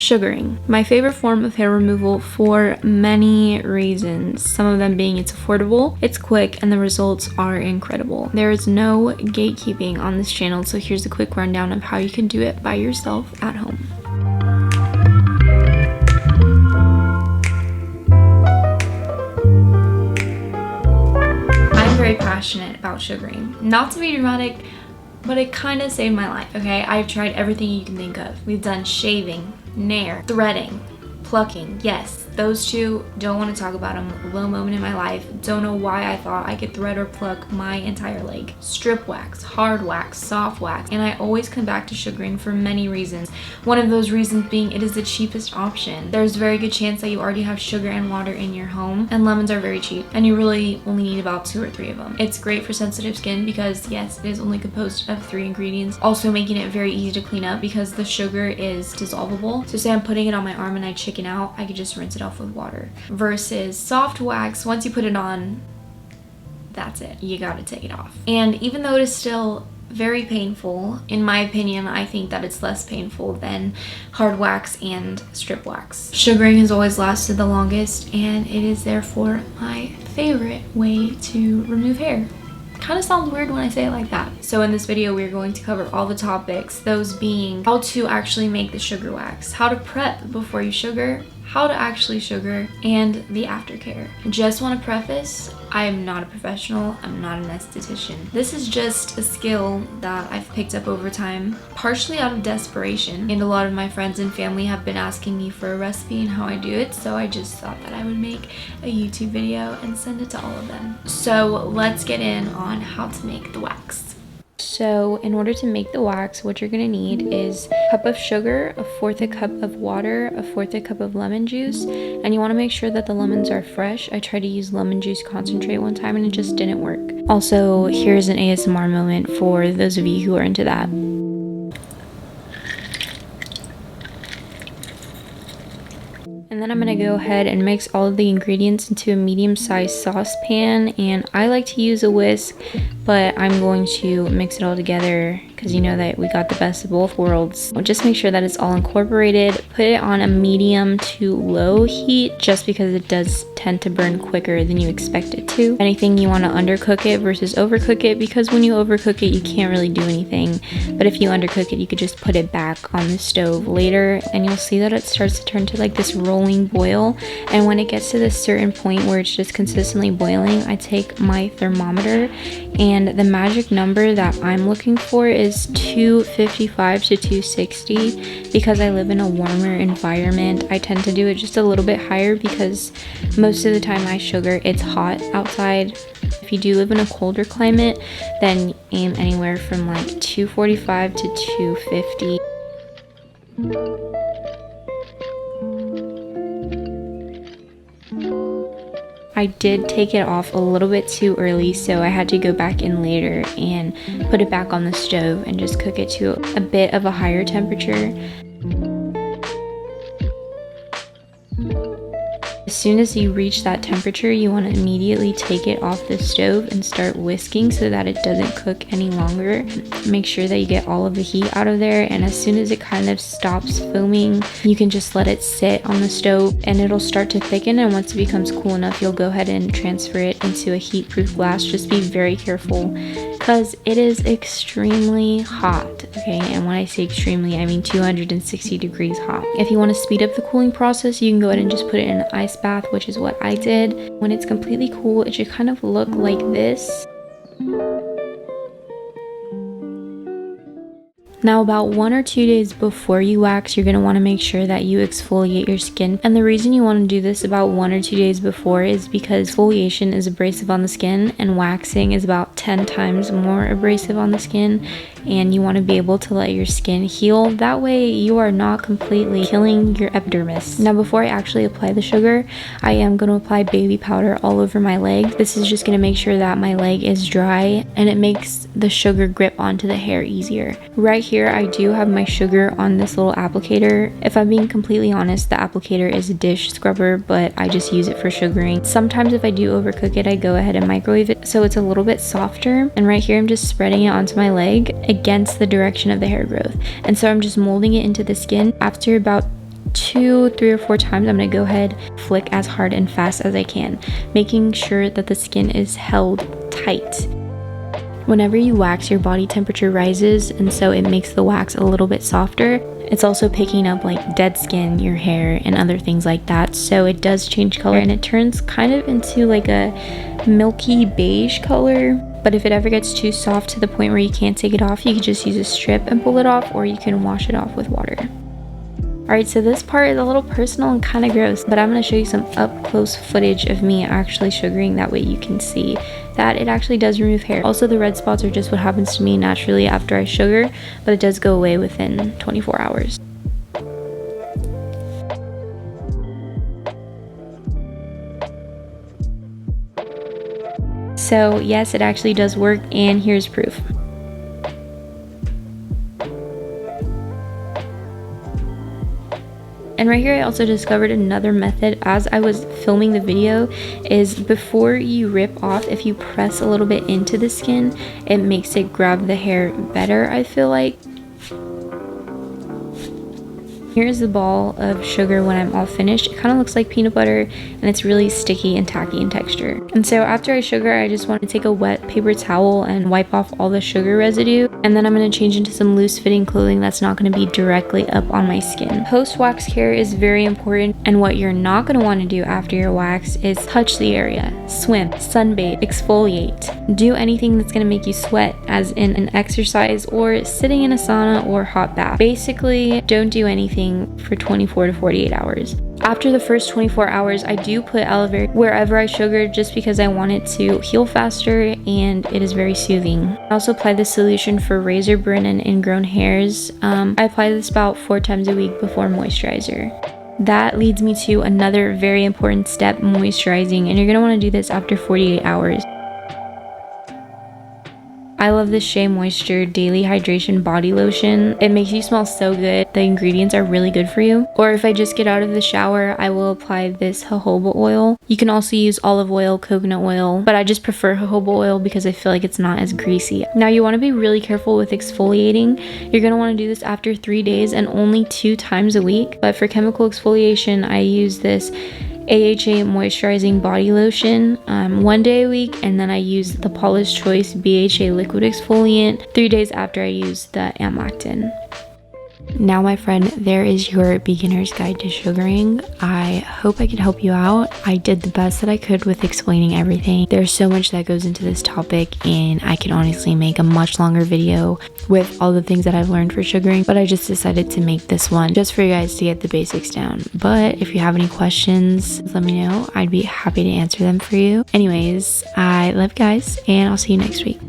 Sugaring. My favorite form of hair removal for many reasons. Some of them being it's affordable, it's quick, and the results are incredible. There is no gatekeeping on this channel, so here's a quick rundown of how you can do it by yourself at home. I'm very passionate about sugaring. Not to be dramatic, but it kind of saved my life, okay? I've tried everything you can think of. We've done shaving, nair, threading, plucking. Yes, those two, don't want to talk about them. Low moment in my life. Don't know why I thought I could thread or pluck my entire leg. Strip wax, hard wax, soft wax, and I always come back to sugaring for many reasons. One of those reasons being it is the cheapest option. There's a very good chance that you already have sugar and water in your home, and lemons are very cheap, and you really only need about 2 or 3 of them. It's great for sensitive skin because yes, it is only composed of 3 ingredients, also making it very easy to clean up because the sugar is dissolvable. So say I'm putting it on my arm and I chicken out, I could just rinse it off with water. Versus soft wax, once you put it on, that's it. You gotta take it off. And even though it is still very painful, in my opinion, I think that it's less painful than hard wax and strip wax. Sugaring has always lasted the longest, and it is therefore my favorite way to remove hair. Kind of sounds weird when I say it like that. So in this video, we're going to cover all the topics, those being how to actually make the sugar wax, how to prep before you sugar, how to actually sugar, and the aftercare. Just want to preface, I am not a professional, I'm not an esthetician. This is just a skill that I've picked up over time, partially out of desperation, and a lot of my friends and family have been asking me for a recipe and how I do it, so I just thought that I would make a YouTube video and send it to all of them. So let's get in on how to make the wax. So in order to make the wax, what you're gonna need is a cup of sugar, 1/4 cup of water, 1/4 cup of lemon juice, and you wanna make sure that the lemons are fresh. I tried to use lemon juice concentrate one time and it just didn't work. Also, here's an ASMR moment for those of you who are into that. And then I'm going to go ahead and mix all of the ingredients into a medium-sized saucepan, and I like to use a whisk, but I'm going to mix it all together because you know that we got the best of both worlds. Just make sure that it's all incorporated. Put it on a medium to low heat just because it does tend to burn quicker than you expect it to. Anything you want to undercook it versus overcook it, because when you overcook it you can't really do anything, but if you undercook it you could just put it back on the stove later and you'll see that it starts to turn to like this rolling boil. And when it gets to this certain point where it's just consistently boiling, I take my thermometer, and the magic number that I'm looking for is 255 to 260. Because I live in a warmer environment, I tend to do it just a little bit higher because most of the time I sugar, it's hot outside. If you do live in a colder climate, then aim anywhere from like 245 to 250. I did take it off a little bit too early, so I had to go back in later and put it back on the stove and just cook it to a bit of a higher temperature. As soon as you reach that temperature, you want to immediately take it off the stove and start whisking so that it doesn't cook any longer. Make sure that you get all of the heat out of there, and as soon as it kind of stops foaming, you can just let it sit on the stove and it'll start to thicken, and once it becomes cool enough, you'll go ahead and transfer it into a heat-proof glass. Just be very careful because it is extremely hot, okay? And when I say extremely, I mean 260 degrees hot. If you want to speed up the cooling process, you can go ahead and just put it in an ice bath, which is what I did. When it's completely cool, it should kind of look like this. Now, about 1 or 2 days before you wax, you're going to want to make sure that you exfoliate your skin. And the reason you want to do this about 1 or 2 days before is because exfoliation is abrasive on the skin and waxing is about 10 times more abrasive on the skin. And you want to be able to let your skin heal. That way you are not completely killing your epidermis. Now, before I actually apply the sugar, I am going to apply baby powder all over my leg. This is just going to make sure that my leg is dry and it makes the sugar grip onto the hair easier. Right here, I do have my sugar on this little applicator. If I'm being completely honest, the applicator is a dish scrubber, but I just use it for sugaring. Sometimes if I do overcook it, I go ahead and microwave it so it's a little bit softer. And right here, I'm just spreading it onto my leg against the direction of the hair growth. And so I'm just molding it into the skin. After about 2, 3, or 4 times, I'm gonna go ahead, flick as hard and fast as I can, making sure that the skin is held tight. Whenever you wax, your body temperature rises, and so it makes the wax a little bit softer. It's also picking up like dead skin, your hair, and other things like that, so it does change color and it turns kind of into like a milky beige color. But if it ever gets too soft to the point where you can't take it off, you can just use a strip and pull it off, or you can wash it off with water. Alright, so this part is a little personal and kind of gross, but I'm going to show you some up close footage of me actually sugaring, that way you can see that it actually does remove hair. Also, the red spots are just what happens to me naturally after I sugar, but it does go away within 24 hours. So yes, it actually does work, and here's proof. And right here I also discovered another method as I was filming the video, is before you rip off, if you press a little bit into the skin, it makes it grab the hair better, I feel like. Here's the ball of sugar when I'm all finished. It kind of looks like peanut butter, and it's really sticky and tacky in texture. And so after I sugar, I just want to take a wet paper towel and wipe off all the sugar residue. And then I'm going to change into some loose fitting clothing that's not going to be directly up on my skin. Post wax care is very important, and what you're not going to want to do after your wax is touch the area, swim, sunbathe, exfoliate, do anything that's going to make you sweat, as in an exercise or sitting in a sauna or hot bath. Basically, don't do anything for 24 to 48 hours. After the first 24 hours, I do put aloe vera wherever I sugar, just because I want it to heal faster and it is very soothing. I also apply this solution for razor burn and ingrown hairs. I apply this about 4 times a week before moisturizer. That leads me to another very important step, moisturizing, and you're going to want to do this after 48 hours. I love this Shea Moisture Daily Hydration Body Lotion. It makes you smell so good. The ingredients are really good for you. Or if I just get out of the shower, I will apply this jojoba oil. You can also use olive oil, coconut oil, but I just prefer jojoba oil because I feel like it's not as greasy. Now you want to be really careful with exfoliating. You're going to want to do this after 3 days and only 2 times a week. But for chemical exfoliation, I use this AHA moisturizing body lotion 1 day a week, and then I use the Paula's Choice BHA liquid exfoliant 3 days after I use the Amlactin. Now my friend, there is your beginner's guide to sugaring. I hope I could help you out. I did the best that I could with explaining everything. There's so much that goes into this topic, and I can honestly make a much longer video with all the things that I've learned for sugaring, but I just decided to make this one just for you guys to get the basics down. But if you have any questions, let me know. I'd be happy to answer them for you. Anyways, I love you guys, and I'll see you next week.